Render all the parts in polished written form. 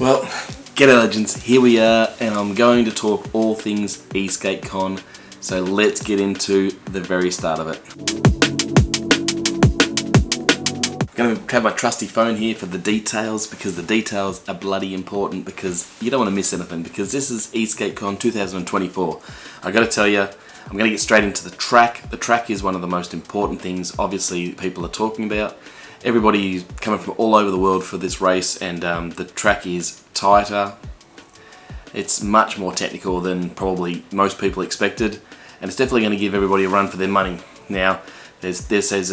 Well, g'day legends, here we are, and I'm going to talk all things ESK8Con, so let's get into the very start of it. I'm going to have my trusty phone here for the details, because the details are bloody important, because you don't want to miss anything, because this is ESK8Con 2024. I got to tell you, I'm going to get straight into the track. The track is one of the most important things, obviously, people are talking about. Everybody's coming from all over the world for this race, and the track is tighter. It's much more technical than probably most people expected, and it's definitely going to give everybody a run for their money. Now, there's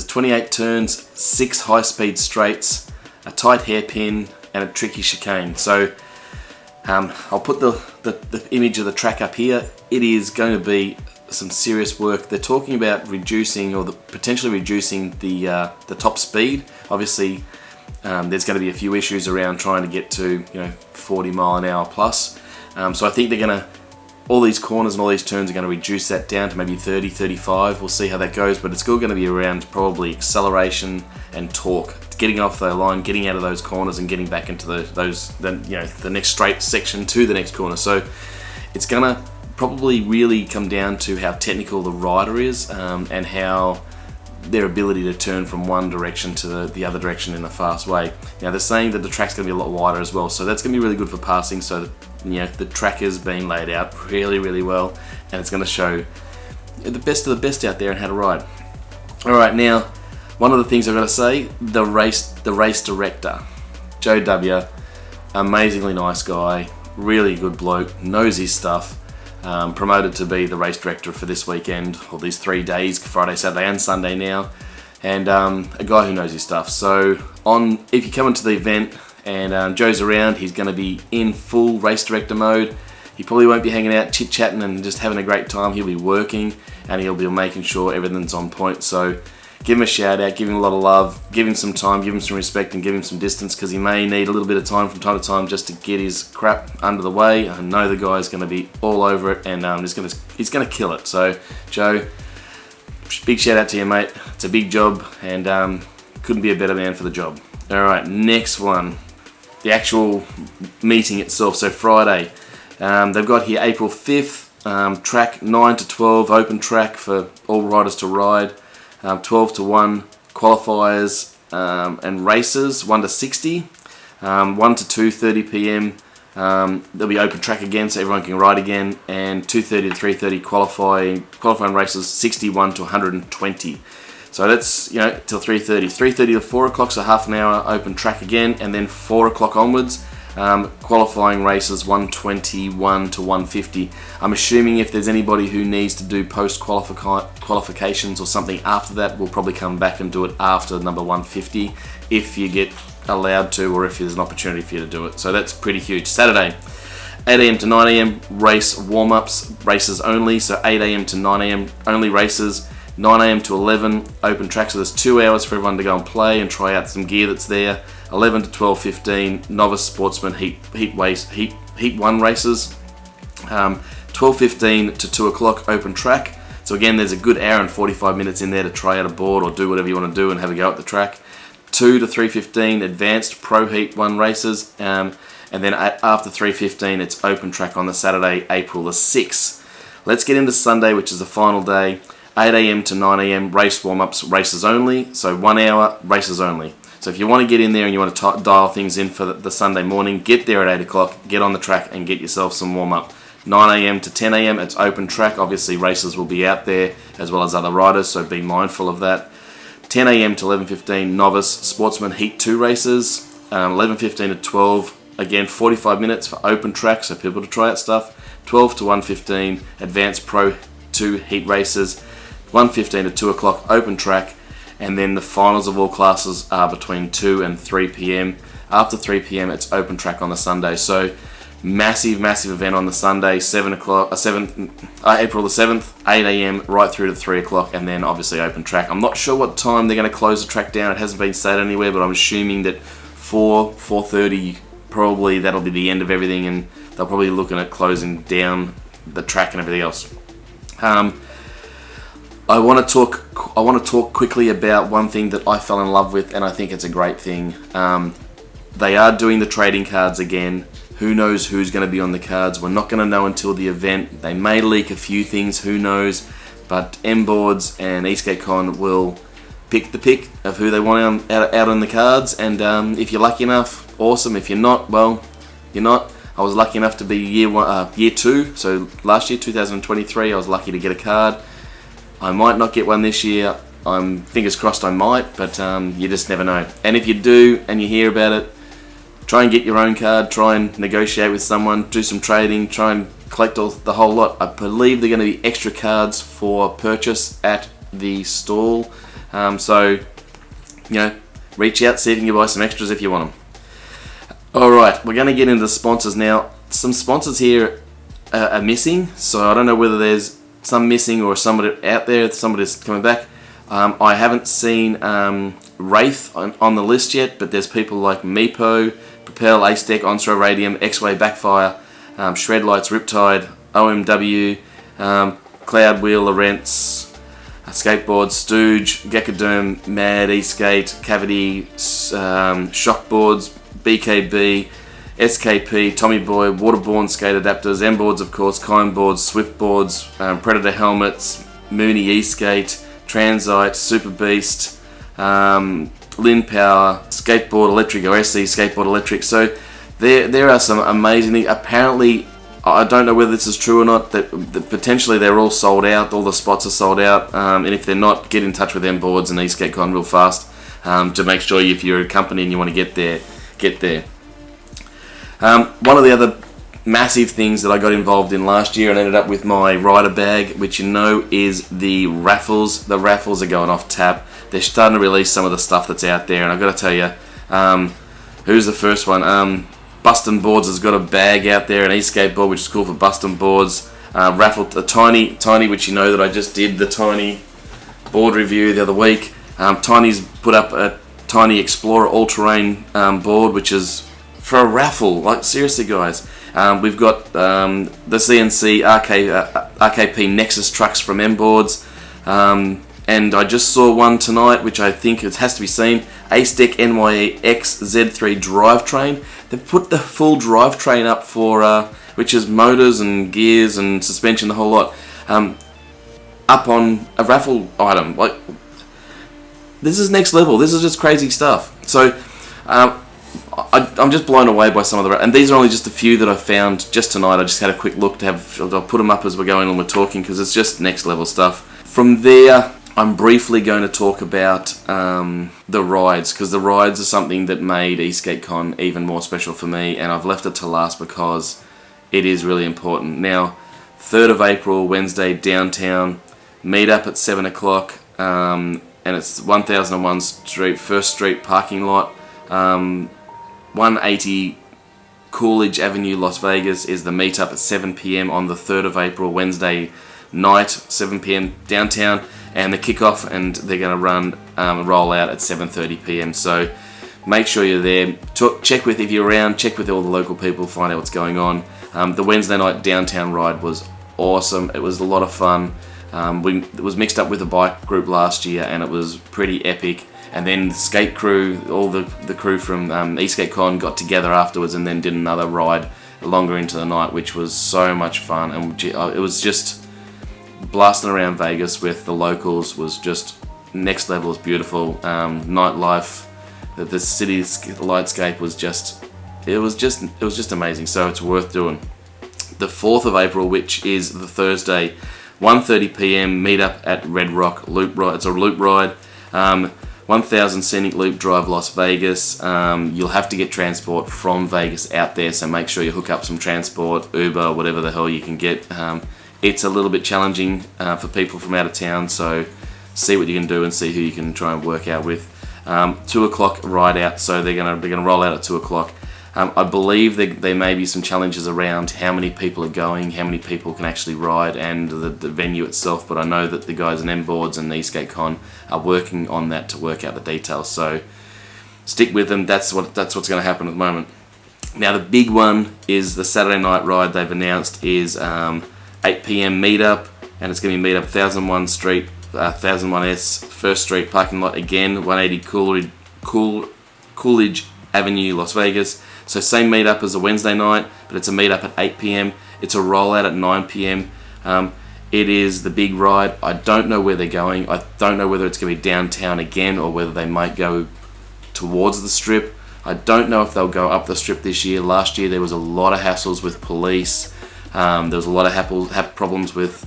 28 turns, 6 high-speed straights, a tight hairpin, and a tricky chicane. So I'll put the image of the track up here. It is going to be some serious work. They're talking about reducing, or potentially reducing the top speed. Obviously, there's going to be a few issues around trying to get to 40 mile an hour plus. So I think they're going to, all these corners and all these turns are going to reduce that down to maybe 30, 35. We'll see how that goes, but it's still going to be around probably acceleration and torque. Getting off the line, getting out of those corners, and getting back into the next straight section to the next corner. So it's going to probably really come down to how technical the rider is, and how their ability to turn from one direction to the other direction in a fast way. Now they're saying that the track's going to be a lot wider as well, so that's going to be really good for passing. So the track is being laid out really well, and it's going to show the best of the best out there and how to ride. Alright, now one of the things I've got to say, the race director, Joe W, amazingly nice guy, really good bloke, knows his stuff. Promoted to be the race director for this weekend, or these 3 days, Friday, Saturday and Sunday now, and a guy who knows his stuff. So if you come into the event and Joe's around, he's going to be in full race director mode. He probably won't be hanging out chit-chatting and just having a great time. He'll be working, and he'll be making sure everything's on point. So give him a shout out, give him a lot of love, give him some time, give him some respect, and give him some distance, because he may need a little bit of time from time to time just to get his crap under the way. I know the guy's going to be all over it, and he's going to kill it. So Joe, big shout out to you, mate. It's a big job, and couldn't be a better man for the job. Alright, next one, the actual meeting itself. So Friday, they've got here April 5th, track 9 to 12, open track for all riders to ride. 12 to 1 qualifiers and races, 1 to 60, 1 to 2:30 p.m. There'll be open track again, so everyone can ride again, and 2:30 to 3:30 qualifying races, 61 to 120. So that's till 3:30. 3:30 to 4 o'clock, so half an hour open track again, and then 4 o'clock onwards. Qualifying races 121 to 150. I'm assuming if there's anybody who needs to do post qualifications or something after that, we'll probably come back and do it after number 150 if you get allowed to, or if there's an opportunity for you to do it. So that's pretty huge. Saturday, 8 a.m. to 9 a.m. race warm-ups, races only. So 8 a.m. to 9 a.m. only races. 9 a.m. to 11 open track, so there's 2 hours for everyone to go and play and try out some gear that's there. 11 to 12:15 novice sportsman heat 1 races. 12:15 to 2 o'clock open track. So again, there's a good hour and 45 minutes in there to try out a board or do whatever you want to do and have a go at the track. 2 to 3:15 advanced pro heat 1 races, and then after 3:15 it's open track on the Saturday, April the 6th. Let's get into Sunday, which is the final day. 8 a.m. to 9 a.m. race warm-ups, races only. So 1 hour, races only. So if you want to get in there and you want to dial things in for the Sunday morning, get there at 8 o'clock, get on the track and get yourself some warm-up. 9 a.m. to 10 a.m. it's open track. Obviously races will be out there as well as other riders, so be mindful of that. 10 a.m. to 11:15 novice sportsman heat 2 races. 11:15 to 12, again 45 minutes for open track, so people to try out stuff. 12 to 1:15 advanced pro 2 heat races. 1:15 to 2 o'clock open track, and then the finals of all classes are between 2 and 3 p.m. After 3 p.m. it's open track on the Sunday. So massive event on the Sunday, April the 7th, 8 a.m. right through to 3 o'clock, and then obviously open track. I'm not sure what time they're going to close the track down. It hasn't been stated anywhere, but I'm assuming that 4:30 probably that'll be the end of everything, and they'll probably be looking at closing down the track and everything else. I want to talk quickly about one thing that I fell in love with, and I think it's a great thing. They are doing the trading cards again. Who knows who's going to be on the cards? We're not going to know until the event. They may leak a few things, who knows? But M-Boards and ESK8Con will pick the pick of who they want out on the cards. And if you're lucky enough, awesome. If you're not, well, you're not. I was lucky enough to be year 2. So last year, 2023, I was lucky to get a card. I might not get one this year. I'm fingers crossed I might, but you just never know. And if you do and you hear about it, try and get your own card, try and negotiate with someone, do some trading, try and collect the whole lot. I believe they're going to be extra cards for purchase at the stall. So, reach out, see if you can buy some extras if you want them. Alright, we're going to get into the sponsors now. Some sponsors here are missing, so I don't know whether there's some missing or somebody out there, somebody's coming back. I haven't seen Wraith on the list yet, but there's people like Meepo, Propel, Ace-Deck, Onsro Radium, X-Way Backfire, Shred Lights, Riptide, OMW, Cloud Wheel, Lorentz, Skateboard, Stooge, Geckoderm, Mad, E-Skate, Cavity, Shockboards, BKB, SKP, Tommy Boy, Waterborne Skate Adapters, M-Boards of course, Kind Boards, Swift Boards, Predator Helmets, Mooney E-Skate, Transite, Super Beast, Lin Power, Skateboard Electric, or SC Skateboard Electric. So there are some amazing things. Apparently, I don't know whether this is true or not, that potentially they're all sold out, all the spots are sold out, and if they're not, get in touch with them boards and ESK8Con real fast to make sure if you're a company and you want to get there, get there. One of the other massive things that I got involved in last year and ended up with my rider bag, which is the raffles. The raffles are going off tap. They're starting to release some of the stuff that's out there, and I've got to tell you, who's the first one? Bustin' Boards has got a bag out there, an e-skateboard, which is cool for Bustin' Boards. Raffled a Tiny, which you know that I just did the Tiny board review the other week. Tiny's put up a Tiny Explorer all-terrain board, which is for a raffle. Like, seriously, guys. We've got the CNC RKP Nexus trucks from M-Boards. And I just saw one tonight, which I think it has to be seen. Ace-Deck NYX Z3 drivetrain. They've put the full drivetrain up for, which is motors and gears and suspension, the whole lot, up on a raffle item. Like, this is next level. This is just crazy stuff. So, I'm just blown away by some of the... And these are only just a few that I found just tonight. I just had a quick look I'll put them up as we're going on, we're talking, because it's just next level stuff. From there, I'm briefly going to talk about the rides, because the rides are something that made ESK8Con even more special for me, and I've left it to last because it is really important. Now, 3rd of April, Wednesday, downtown, meet up at 7 o'clock, and it's 1001 Street, First Street parking lot, 180 Coolidge Avenue, Las Vegas is the meetup at 7 p.m. on the 3rd of April, Wednesday night, 7 p.m. downtown, and the kickoff, and they're going to run roll out at 7:30 p.m. So make sure you're there. Check with, if you're around, check with all the local people, find out what's going on. The Wednesday night downtown ride was awesome. It was a lot of fun. It was mixed up with a bike group last year, and it was pretty epic. And then the skate crew, all the crew from ESK8Con got together afterwards and then did another ride longer into the night, which was so much fun. And it was just blasting around Vegas with the locals was just next level. It's beautiful. Nightlife, the city lightscape was just amazing. So it's worth doing. The 4th of April, which is the Thursday, 1:30 p.m. meetup at Red Rock Loop Ride. It's a loop ride. 1000 Scenic Loop Drive, Las Vegas. You'll have to get transport from Vegas out there, so make sure you hook up some transport, Uber, whatever the hell you can get. It's a little bit challenging for people from out of town, so see what you can do and see who you can try and work out with. 2 o'clock ride out, so they're gonna roll out at 2 o'clock. I believe there may be some challenges around how many people are going, how many people can actually ride, and the venue itself, but I know that the guys in M-Boards and ESK8Con are working on that to work out the details, so stick with them. That's what's going to happen at the moment. Now the big one is the Saturday night ride they've announced is 8 p.m. meetup, and it's going to be meetup 1001 Street, 1001S, First Street parking lot again, 180 Coolidge Avenue, Las Vegas. So same meetup as a Wednesday night, but it's a meetup at 8 p.m. It's a rollout at 9 p.m. It is the big ride. I don't know where they're going. I don't know whether it's going to be downtown again or whether they might go towards the Strip. I don't know if they'll go up the Strip this year. Last year there was a lot of hassles with police. There was a lot of problems with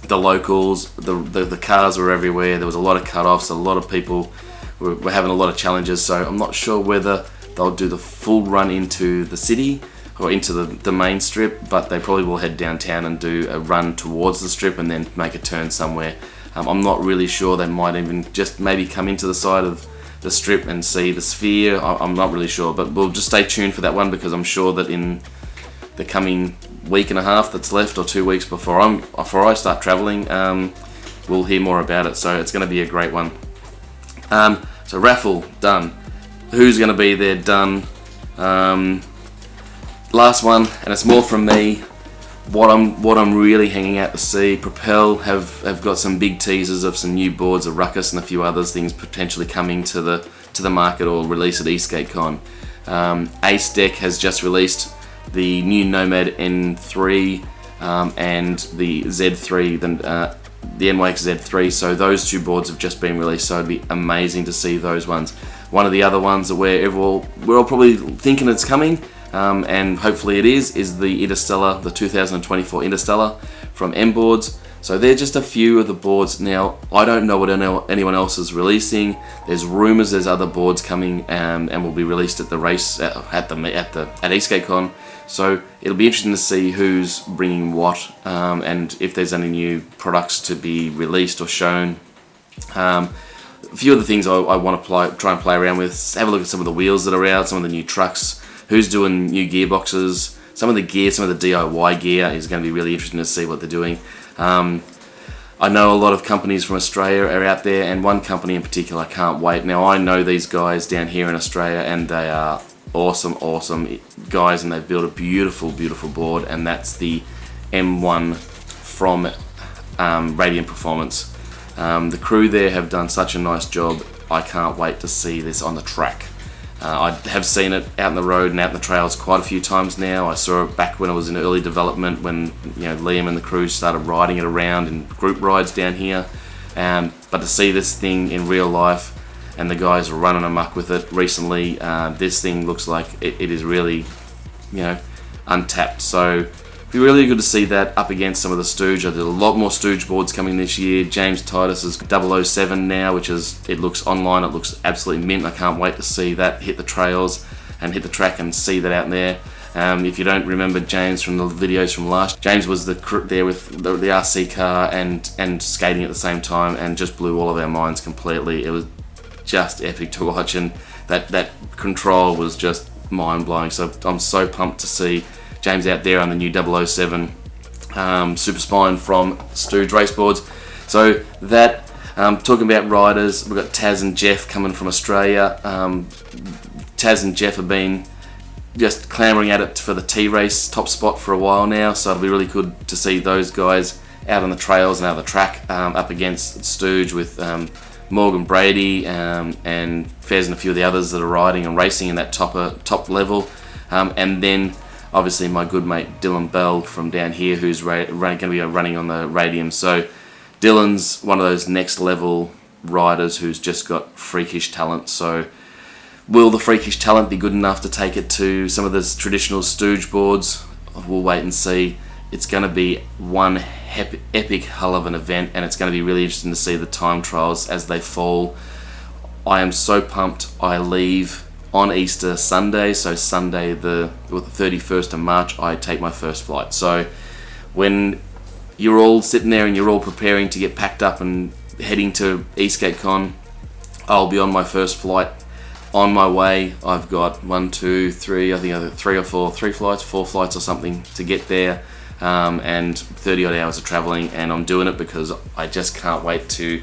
the locals. The cars were everywhere. There was a lot of cut-offs. A lot of people were having a lot of challenges. So I'm not sure whether they'll do the full run into the city or into the main Strip, but they probably will head downtown and do a run towards the Strip and then make a turn somewhere. I'm not really sure. They might even just maybe come into the side of the Strip and see the Sphere. I'm not really sure, but we'll just stay tuned for that one, because I'm sure that in the coming week and a half that's left, or 2 weeks before I start traveling, we'll hear more about it. So it's going to be a great one. So raffle done. Who's going to be there? Done. Last one, and it's more from me. What I'm really hanging out to see, Propel have got some big teasers of some new boards, a Ruckus and a few other things potentially coming to the market or release at ESK8Con. Ace Deck has just released the new Nomad N3 and the Z3, the NYX Z3. So those two boards have just been released. So it'd be amazing to see those ones. One of the other ones that we're all probably thinking it's coming, and hopefully it is the Interstellar, the 2024 Interstellar from M Boards. So they're just a few of the boards. Now, I don't know what anyone else is releasing. There's rumors there's other boards coming, and will be released at the race at ESK8Con. So it'll be interesting to see who's bringing what, and if there's any new products to be released or shown. A few of the things I want to try and play around with. Have a look at some of the wheels that are out, some of the new trucks. Who's doing new gearboxes? Some of the gear, some of the DIY gear is going to be really interesting to see what they're doing. I know a lot of companies from Australia are out there, and one company in particular I can't wait. Now, I know these guys down here in Australia, and they are awesome guys, and they've built a beautiful board, and that's the M1 from Radiant Performance. The crew there have done such a nice job. I can't wait to see this on the track. I have seen it out in the road and out in the trails quite a few times now. I saw it back when it was in early development, when Liam and the crew started riding it around in group rides down here. But to see this thing in real life, and the guys are running amok with it recently, this thing looks like it is really, untapped. So it'd be really good to see that up against some of the Stooge. There's a lot more Stooge boards coming this year. James Titus's 007 now, which it looks online, it looks absolutely mint. I can't wait to see that hit the trails and hit the track and see that out there. If you don't remember James from the videos from last, James was there with the RC car and skating at the same time, and just blew all of our minds completely. It was just epic to watch, and that control was just mind-blowing. So I'm so pumped to see James out there on the new 007 Super Spine from Stooge Raceboards. So that, talking about riders, we've got Taz and Jeff coming from Australia. Taz and Jeff have been just clamouring at it for the T-Race top spot for a while now, so it'll be really good to see those guys out on the trails and out of the track, up against Stooge with Morgan Brady and Fez and a few of the others that are riding and racing in that top level. And then obviously my good mate Dylan Bell from down here, who's going to be running on the Radium. So Dylan's one of those next level riders who's just got freakish talent. So will the freakish talent be good enough to take it to some of the traditional Stooge boards? We'll wait and see. It's going to be one epic hell of an event, and it's going to be really interesting to see the time trials as they fall. I am so pumped. I leave on Easter Sunday, so Sunday the 31st of March I take my first flight. So when you're all sitting there and you're all preparing to get packed up and heading to ESK8Con, I'll be on my first flight on my way. I've got 1, 2, 3, I think I've got 4 flights or something to get there, and 30 odd hours of traveling, and I'm doing it because I just can't wait to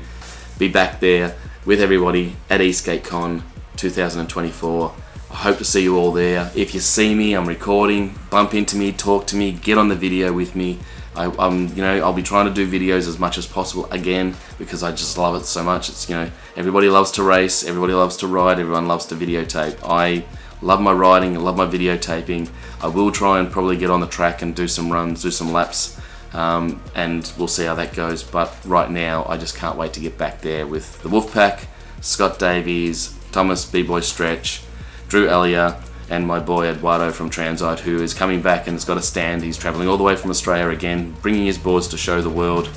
be back there with everybody at ESK8Con 2024. I hope to see you all there. If you see me, I'm recording, bump into me, talk to me, get on the video with me. I'll be trying to do videos as much as possible again, because I just love it so much. It's everybody loves to race, everybody loves to ride, everyone loves to videotape. I love my riding, I love my videotaping. I will try and probably get on the track and do some runs, do some laps, and we'll see how that goes. But right now, I just can't wait to get back there with the Wolfpack, Scott Davies, Thomas B-Boy Stretch, Drew Elliott, and my boy Eduardo from Transite, who is coming back and has got a stand. He's traveling all the way from Australia again, bringing his boards to show the world.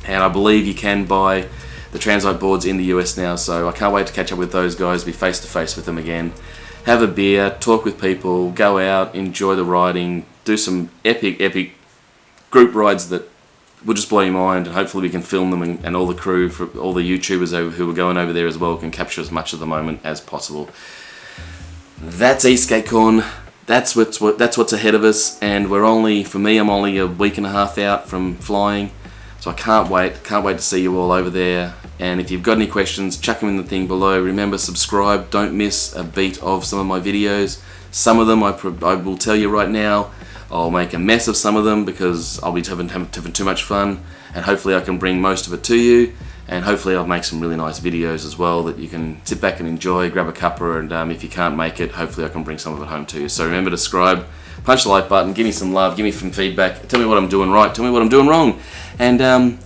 And I believe you can buy the Transite boards in the US now, so I can't wait to catch up with those guys, be face to face with them again, have a beer, talk with people, go out, enjoy the riding, do some epic group rides that will just blow your mind, and hopefully we can film them, and all the crew, for all the YouTubers who are going over there as well, can capture as much of the moment as possible. That's ESK8Con. That's what's ahead of us, and we're only, for me, I'm only a week and a half out from flying, so I can't wait to see you all over there. And if you've got any questions, chuck them in the thing below. Remember, subscribe, don't miss a beat of some of my videos. Some of them, I will tell you right now, I'll make a mess of some of them because I'll be having too much fun, and hopefully I can bring most of it to you. And hopefully I'll make some really nice videos as well that you can sit back and enjoy, grab a cuppa, and if you can't make it, hopefully I can bring some of it home to you. So remember to subscribe, punch the like button, give me some love, give me some feedback, tell me what I'm doing right, tell me what I'm doing wrong. And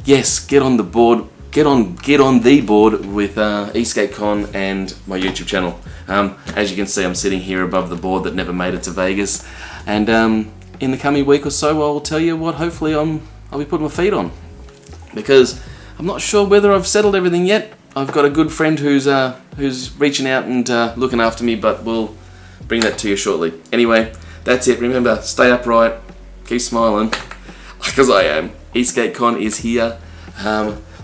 yes, get on the board, get on the board with ESK8Con and my YouTube channel. As you can see, I'm sitting here above the board that never made it to Vegas. And in the coming week or so, I will tell you what hopefully I'll be putting my feet on. Because I'm not sure whether I've settled everything yet. I've got a good friend who's reaching out and looking after me, but we'll bring that to you shortly. Anyway, that's it. Remember, stay upright, keep smiling, because I am. ESK8Con is here.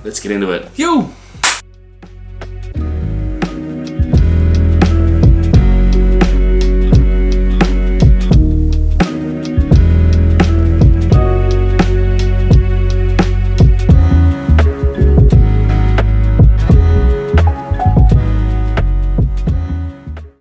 Let's get into it. Yo!